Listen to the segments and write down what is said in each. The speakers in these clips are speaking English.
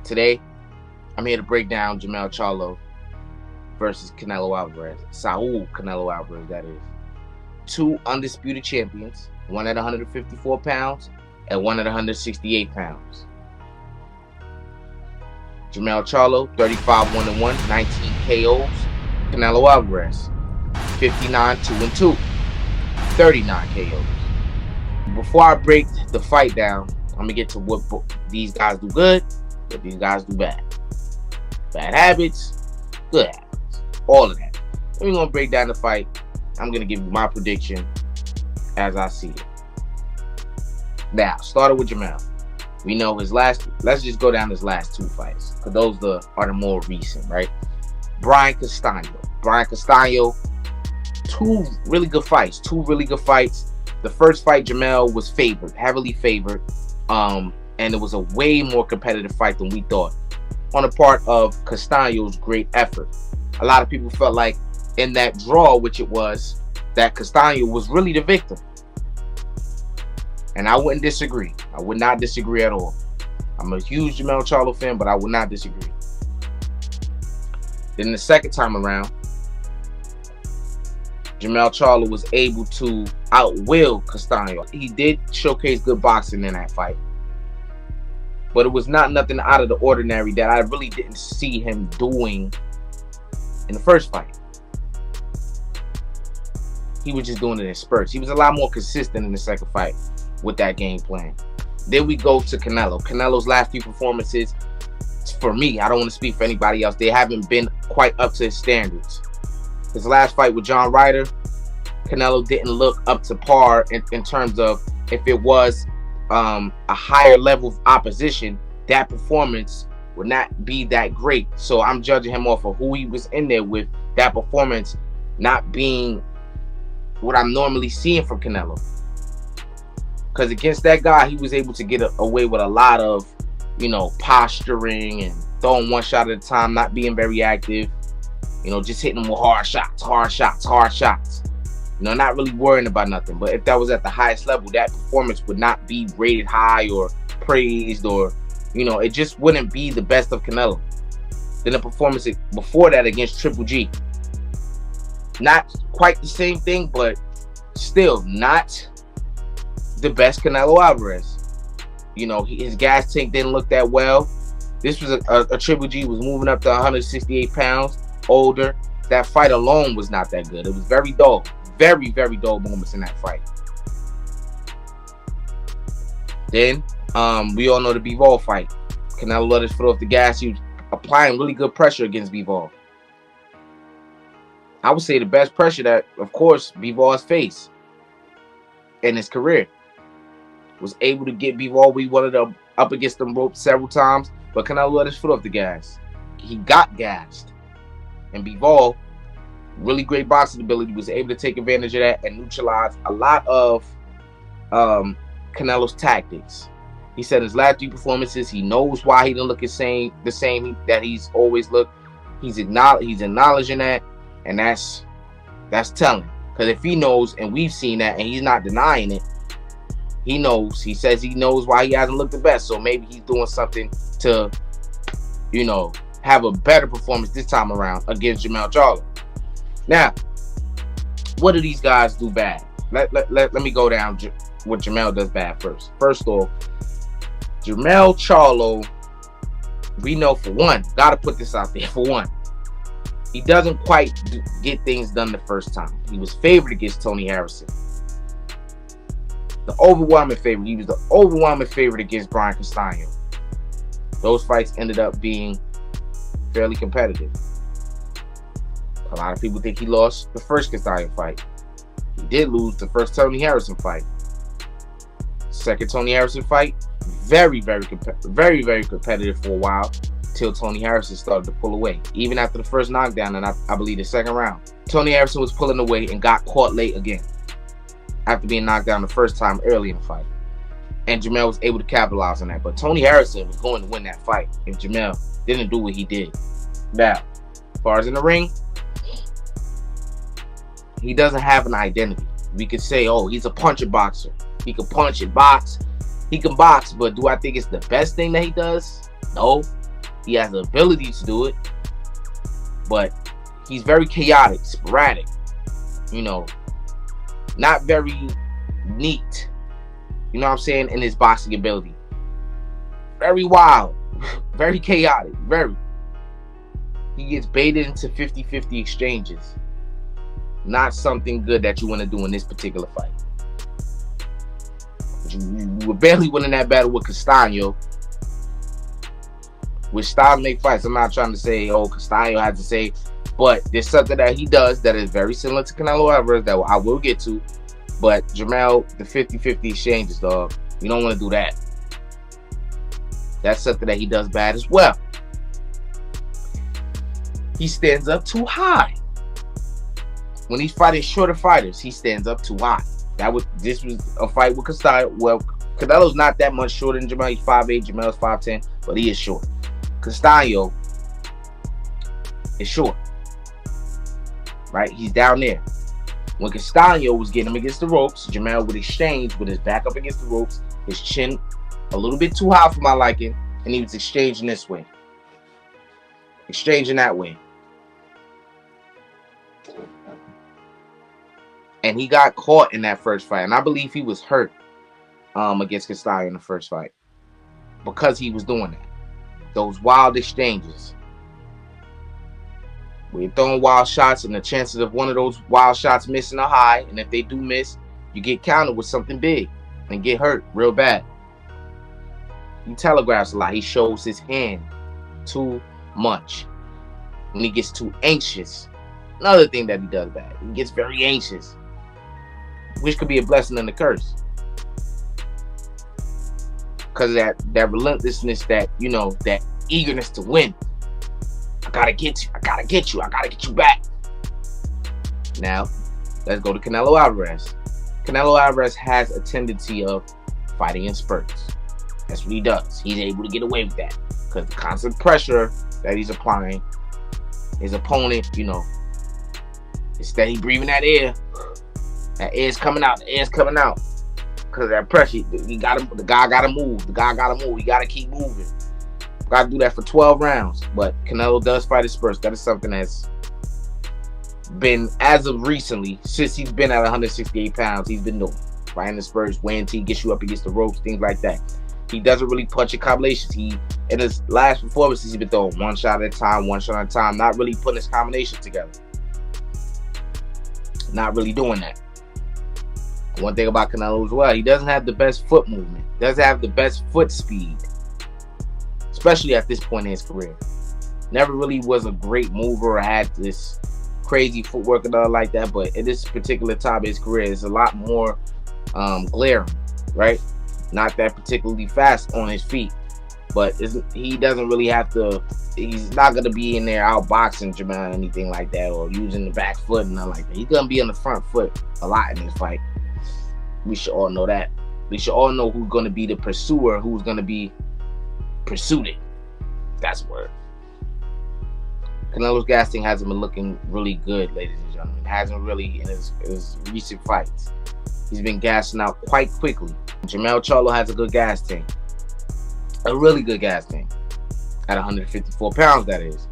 Today, I'm here to break down Jermell Charlo versus Canelo Alvarez. Saul Canelo Alvarez, that is. Two undisputed champions, one at 154 pounds and one at 168 pounds. Jermell Charlo, 35-1-1, 19 KOs. Canelo Alvarez, 59-2-2, 39 KOs. Before I break the fight down, I'm going to get to what these guys do good, what these guys do bad. Bad habits, good habits, all of that. Then we're going to break down the fight. I'm going to give you my prediction as I see it. Now, started with Jermell. We know his last, let's just go down his last two fights, because those are the more recent, right? Brian Castaño, two really good fights. The first fight, Jermell was favored, heavily favored, and it was a way more competitive fight than we thought, on the part of Castaño's great effort. A lot of people felt like in that draw, which it was, that Castaño was really the victim. And I wouldn't disagree. I would not disagree at all. I'm a huge Jermell Charlo fan, but I would not disagree. Then the second time around, Jermell Charlo was able to outwill Castaño. He did showcase good boxing in that fight, but it was not nothing out of the ordinary that I really didn't see him doing in the first fight. He was just doing it in spurts. He was a lot more consistent in the second fight with that game plan. Then we go to Canelo. Canelo's last few performances, for me, I don't want to speak for anybody else, they haven't been quite up to his standards. His last fight with John Ryder, Canelo didn't look up to par in terms of, if it was a higher level of opposition, that performance would not be that great. So I'm judging him off of who he was in there with, that performance not being what I'm normally seeing from Canelo. Because against that guy, he was able to get away with a lot of, posturing and throwing one shot at a time, not being very active. Just hitting them with hard shots. Not really worrying about nothing. But if that was at the highest level, that performance would not be rated high or praised, or, it just wouldn't be the best of Canelo. Then the performance before that against Triple G, not quite the same thing, but still not the best Canelo Alvarez. His gas tank didn't look that well. This was a Triple G was moving up to 168 pounds, older. That fight alone was not that good. It was very dull. Very, very dull moments in that fight. Then, we all know the Bivol fight. Canelo let his foot off the gas. He was applying really good pressure against Bivol. I would say the best pressure that, of course, Bivol has faced in his career. Was able to get Bivol. We wanted him up against them ropes several times, but Canelo let his foot off the gas. He got gassed. And Bivol, really great boxing ability, was able to take advantage of that and neutralize a lot of Canelo's tactics. He said his last three performances, he knows why he didn't look the same that he's always looked. He's acknowledging that, and that's telling. Because if he knows, and we've seen that, and he's not denying it, he knows. He says he knows why he hasn't looked the best. So maybe he's doing something to, have a better performance this time around against Jermell Charlo. Now, what do these guys do bad? Let me go down what Jermell does bad first. First off, Jermell Charlo, we know, for one, got to put this out there, for one, he doesn't quite get things done the first time. He was favored against Tony Harrison. The overwhelming favorite. He was the overwhelming favorite against Brian Castaño. Those fights ended up being fairly competitive. A lot of people think he lost the first Castaño fight. He did lose the first Tony Harrison fight. Second Tony Harrison fight, very, very competitive for a while, till Tony Harrison started to pull away. Even after the first knockdown, and I believe the second round, Tony Harrison was pulling away and got caught late again, after being knocked down the first time early in the fight. And Jermell was able to capitalize on that. But Tony Harrison was going to win that fight if Jermell didn't do what he did. Now, as far as in the ring, he doesn't have an identity. We could say, oh, he's a puncher boxer. He can punch and box. He can box, but do I think it's the best thing that he does? No. He has the ability to do it, but he's very chaotic, sporadic, you know, not very neat, you know what I'm saying, in his boxing ability. Very wild, very chaotic, very. He gets baited into 50-50 exchanges. Not something good that you want to do in this particular fight. You were barely winning that battle with Castaño, which styles make fights. I'm not trying to say, oh, Castaño has to say, but there's something that he does that is very similar to Canelo Alvarez that I will get to. But Jermell, the 50-50 exchanges, dog. You don't want to do that. That's something that he does bad as well. He stands up too high. When he's fighting shorter fighters, he stands up too high. This was a fight with Castaño. Well, Canelo's not that much shorter than Jermell. He's 5'8", Jermell's 5'10", but he is short. Castaño is short. Right? He's down there. When Castaño was getting him against the ropes, Jermell would exchange with his back up against the ropes, his chin a little bit too high for my liking, and he was exchanging this way. Exchanging that way. And he got caught in that first fight. And I believe he was hurt against Castaño in the first fight. Because he was doing that. Those wild exchanges. Where you're throwing wild shots and the chances of one of those wild shots missing are high. And if they do miss, you get countered with something big. And get hurt real bad. He telegraphs a lot. He shows his hand too much. When he gets too anxious. Another thing that he does bad. He gets very anxious. Which could be a blessing and a curse. Because of that relentlessness, that, you know, that eagerness to win. I gotta get you. I gotta get you. I gotta get you back. Now, let's go to Canelo Alvarez. Canelo Alvarez has a tendency of fighting in spurts. That's what he does. He's able to get away with that. Because the constant pressure that he's applying, his opponent, you know, is steady breathing that air. That air's coming out. The air's coming out. Because of that pressure. The guy gotta move. The guy gotta move. He gotta keep moving. Gotta do that for 12 rounds. But Canelo does fight in spurts. That is something that's been, as of recently, since he's been at 168 pounds, he's been doing. Fighting in spurts, weighing till he gets you up against the ropes, things like that. He doesn't really punch in combinations. In his last performances, he's been throwing one shot at a time, not really putting his combinations together. Not really doing that. One thing about Canelo as well, he doesn't have the best foot movement. Doesn't have the best foot speed. Especially at this point in his career. Never really was a great mover or had this crazy footwork and all like that. But at this particular time of his career, it's a lot more glaring, right? Not that particularly fast on his feet. But he doesn't really have to, he's not going to be in there outboxing Jermell or anything like that, or using the back foot and nothing like that. He's going to be on the front foot a lot in this fight. We should all know that. We should all know who's going to be the pursuer, who's going to be pursued. That's the word. Canelo's gas tank hasn't been looking really good, ladies and gentlemen. Hasn't really in his recent fights. He's been gassing out quite quickly. Jermell Charlo has a good gas tank. A really good gas tank. At 154 pounds, that is.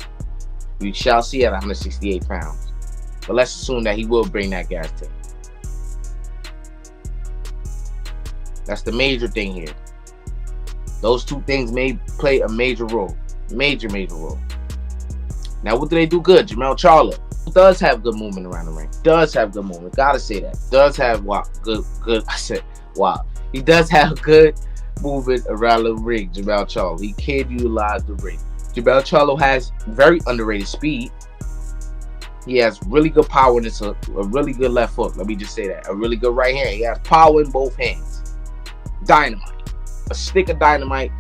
We shall see at 168 pounds. But let's assume that he will bring that gas tank. That's the major thing here. Those two things may play a major role. Major role. Now, what do they do good? Jermell Charlo does have good movement around the ring. Does have good movement. Gotta say that. Does have good. I said wow. He does have good movement around the ring. Jermell Charlo. He can utilize the ring. Jermell Charlo has very underrated speed. He has really good power in his hook. A really good left hook. Let me just say that. A really good right hand. He has power in both hands. Dynamite. A stick of dynamite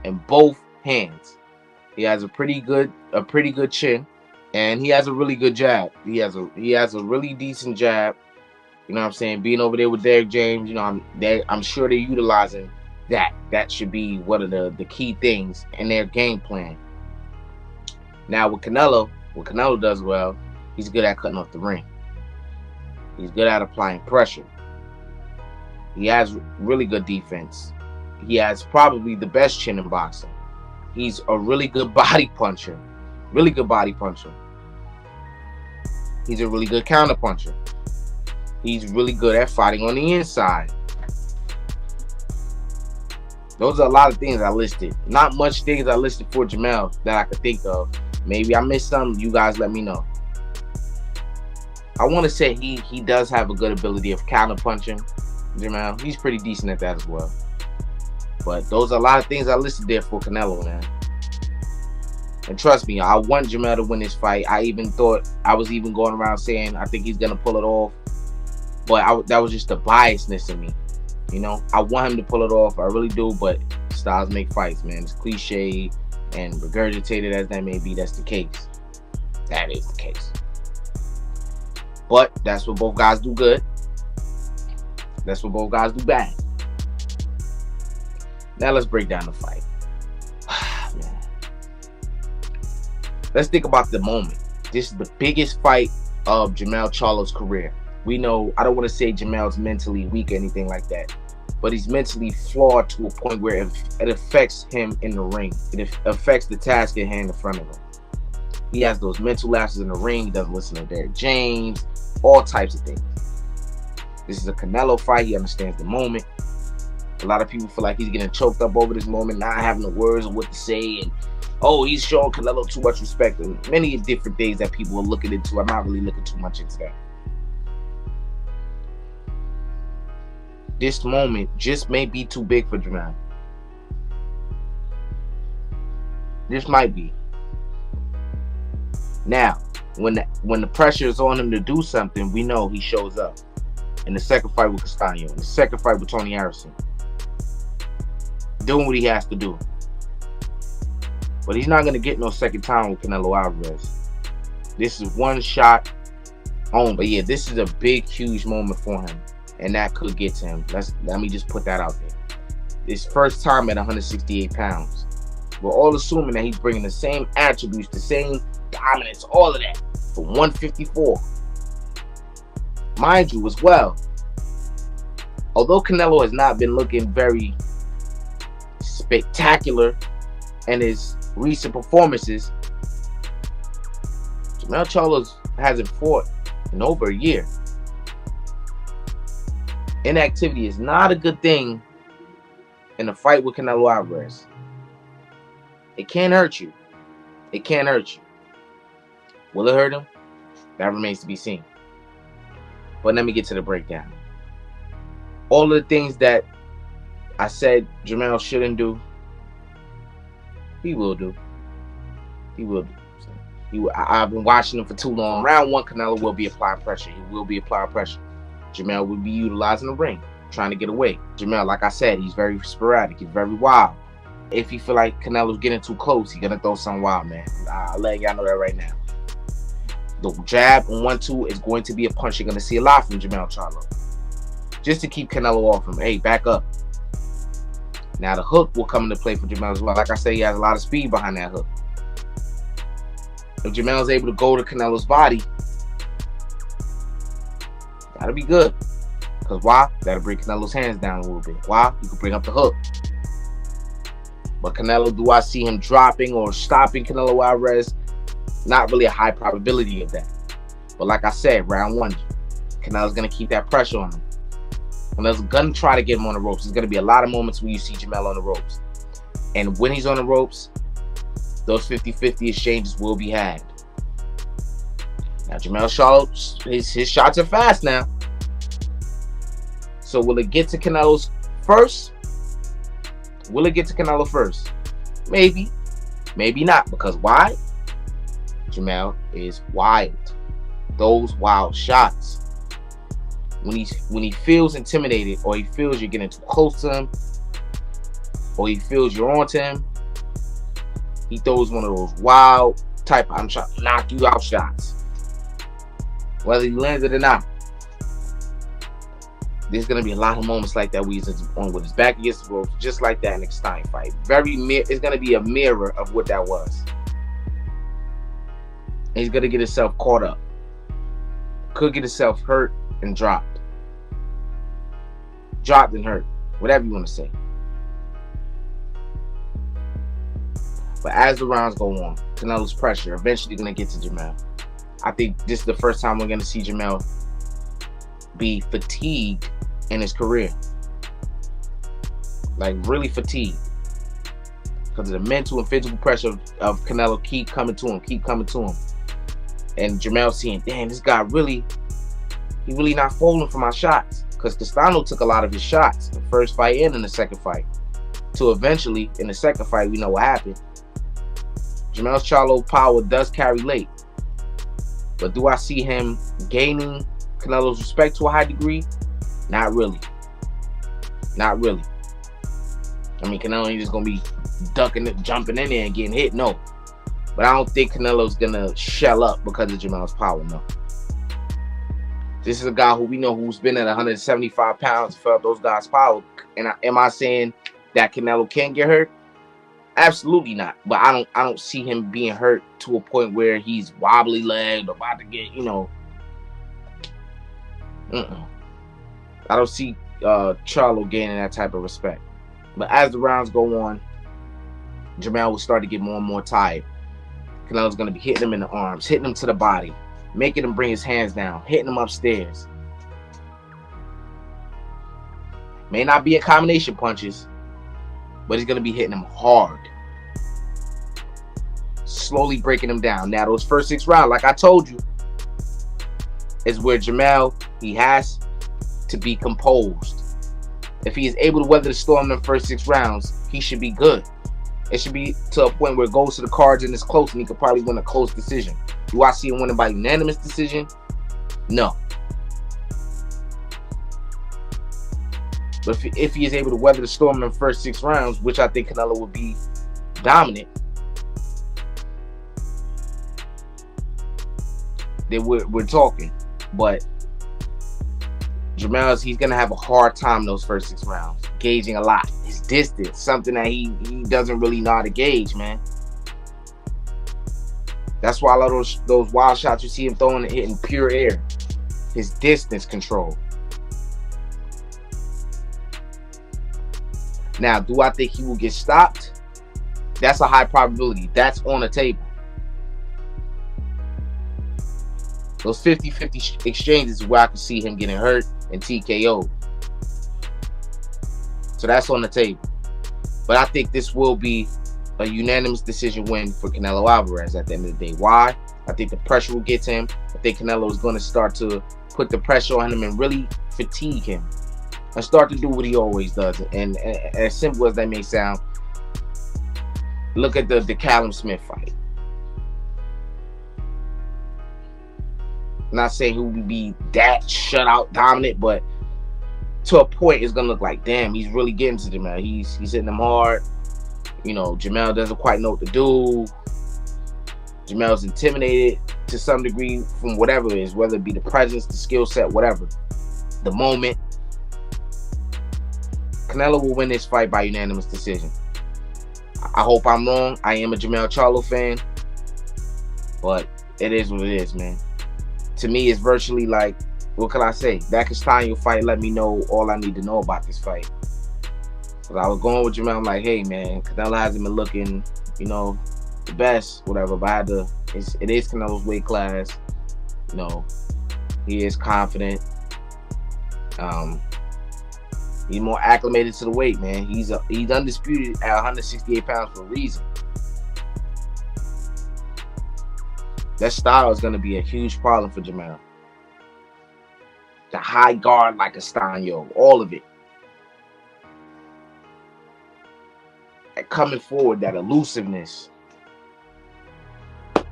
in both hands. He has a pretty good chin, and he has a really good jab. He has a really decent jab. You know what I'm saying? Being over there with Derrick James, you know, I'm sure they're utilizing that. That should be one of the key things in their game plan. Now with Canelo, what Canelo does well, he's good at cutting off the ring. He's good at applying pressure. He has really good defense. He has probably the best chin in boxing. He's a really good body puncher. Really good body puncher. He's a really good counter puncher. He's really good at fighting on the inside. Those are a lot of things I listed. Not much things I listed for Jermell that I could think of. Maybe I missed some. You guys let me know. I want to say he does have a good ability of counter punching. Jermell, he's pretty decent at that as well. But those are a lot of things I listed there for Canelo, man. And trust me, I want Jermell to win this fight. I was even going around saying I think he's gonna pull it off. But that was just the biasness in me. You know, I want him to pull it off. I really do. But styles make fights, man. It's cliche and regurgitated as that may be. That's the case. That is the case. But that's what both guys do good. That's what both guys do bad. Now let's break down the fight. Man. Let's think about the moment. This is the biggest fight of Jermell Charlo's career. We know, I don't want to say Jermell's mentally weak or anything like that, but he's mentally flawed to a point where it affects him in the ring. It affects the task at hand in front of him. He has those mental lapses in the ring. He doesn't listen to Derek James, all types of things. This is a Canelo fight. He understands the moment. A lot of people feel like he's getting choked up over this moment, not having the words of what to say, and he's showing Canelo too much respect, and many different things that people are looking into. I'm not really looking too much into that. This moment just may be too big for Jermell. This might be. Now, when the pressure is on him to do something, we know he shows up. In the second fight with Castaño, in the second fight with Tony Harrison, doing what he has to do. But he's not going to get no second time with Canelo Alvarez. This is one shot on. But yeah, this is a big, huge moment for him. And that could get to him. Let me just put that out there. His first time at 168 pounds. We're all assuming that he's bringing the same attributes, the same dominance, all of that for 154. Mind you as well, although Canelo has not been looking very spectacular in his recent performances, Jermell Charlo hasn't fought in over a year. Inactivity is not a good thing in a fight with Canelo Alvarez. It can hurt you. It can hurt you. Will it hurt him? That remains to be seen. But let me get to the breakdown. All of the things that I said Jermell shouldn't do, he will do. He will do. I've been watching him for too long. Round one, Canelo will be applying pressure. He will be applying pressure. Jermell will be utilizing the ring, trying to get away. Jermell, like I said, he's very sporadic. He's very wild. If you feel like Canelo's getting too close, he's going to throw something wild, man. I'll let y'all know that right now. The jab on 1-2 is going to be a punch you're going to see a lot from Jermell Charlo. Just to keep Canelo off him. Hey, back up. Now the hook will come into play for Jermell as well. Like I say, he has a lot of speed behind that hook. If Jermell's able to go to Canelo's body, that'll be good. Because why? That'll bring Canelo's hands down a little bit. Why? You can bring up the hook. But Canelo, do I see him dropping or stopping Canelo Alvarez? Not really a high probability of that. But like I said, round one, Canelo's going to keep that pressure on him. Canelo's going to try to get him on the ropes. There's going to be a lot of moments where you see Jermell on the ropes. And when he's on the ropes, those 50-50 exchanges will be had. Now, Jermell Charlo, his shots are fast now. So will it get to Canelo's first? Will it get to Canelo first? Maybe. Maybe not. Because why? Jermell is wild. Those wild shots. When he feels intimidated, or he feels you're getting too close to him, or he feels you're onto him, he throws one of those wild type, I'm trying to knock you out shots. Whether he lands it or not. There's going to be a lot of moments like that where he's on with his back against the ropes, just like that in the Stein fight. It's going to be a mirror of what that was. And he's going to get himself caught up. Could get himself hurt and dropped. Dropped and hurt. Whatever you want to say. But as the rounds go on, Canelo's pressure eventually gonna get to Jermell. I think this is the first time we're gonna see Jermell be fatigued in his career. Like really fatigued. Because of the mental and physical pressure of Canelo keep coming to him. And Jermell seeing, damn, this guy he really not folding for my shots. Because Castano took a lot of his shots in the first fight and in the second fight. So eventually, in the second fight, we know what happened. Jermell's Charlo power does carry late. But do I see him gaining Canelo's respect to a high degree? Not really. Not really. I mean, Canelo ain't just going to be ducking it, jumping in there and getting hit. No. But I don't think Canelo's going to shell up because of Jermell's power. No. This is a guy who we know who's been at 175 pounds, felt those guys' power. And am I saying that Canelo can get hurt? Absolutely not. But I don't see him being hurt to a point where he's wobbly legged or about to get, I don't see Charlo gaining that type of respect. But as the rounds go on, Jermell will start to get more and more tired. Canelo's going to be hitting him in the arms, hitting him to the body, making him bring his hands down, hitting him upstairs. May not be a combination punches, but he's going to be hitting him hard. Slowly breaking him down. Now, those first 6 rounds, like I told you, is where Jermell, he has to be composed. If he is able to weather the storm in the first 6 rounds, he should be good. It should be to a point where it goes to the cards and it's close, and he could probably win a close decision. Do I see him winning by unanimous decision? No. But if he is able to weather the storm in the first 6 rounds, which I think Canelo would be dominant, then we're talking. But Jermell, he's going to have a hard time those first 6 rounds. Gauging a lot. His distance, something that he doesn't really know how to gauge, man. That's why a lot of those wild shots you see him throwing and hitting pure air. His distance control. Now, do I think he will get stopped? That's a high probability. That's on the table. Those 50-50 exchanges is where I can see him getting hurt and TKO. So that's on the table. But I think this will be a unanimous decision win for Canelo Alvarez at the end of the day. Why? I think the pressure will get to him. I think Canelo is going to start to put the pressure on him and really fatigue him. And start to do what he always does. And as simple as that may sound, look at the Callum Smith fight. I'm not saying he will be that shutout dominant, but to a point it's gonna look like, damn, he's really getting to Jermell. He's hitting him hard. Jermell doesn't quite know what to do. Jermell's intimidated to some degree from whatever it is, whether it be the presence, the skill set, whatever. The moment. Canelo will win this fight by unanimous decision. I hope I'm wrong. I am a Jermell Charlo fan. But it is what it is, man. To me, it's virtually like, what can I say? That Castaño fight let me know all I need to know about this fight. Because I was going with Jermell, I'm like, hey, man, Canelo hasn't been looking, the best, whatever. But I had to, it is Canelo's weight class. He is confident. He's more acclimated to the weight, man. He's undisputed at 168 pounds for a reason. That style is going to be a huge problem for Jermell. The high guard like a Castaño, all of it. And coming forward, that elusiveness. I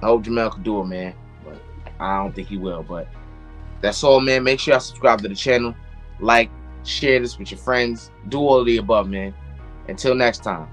hope Jermell can do it, man. But I don't think he will. But that's all, man. Make sure y'all subscribe to the channel. Like, share this with your friends. Do all of the above, man. Until next time.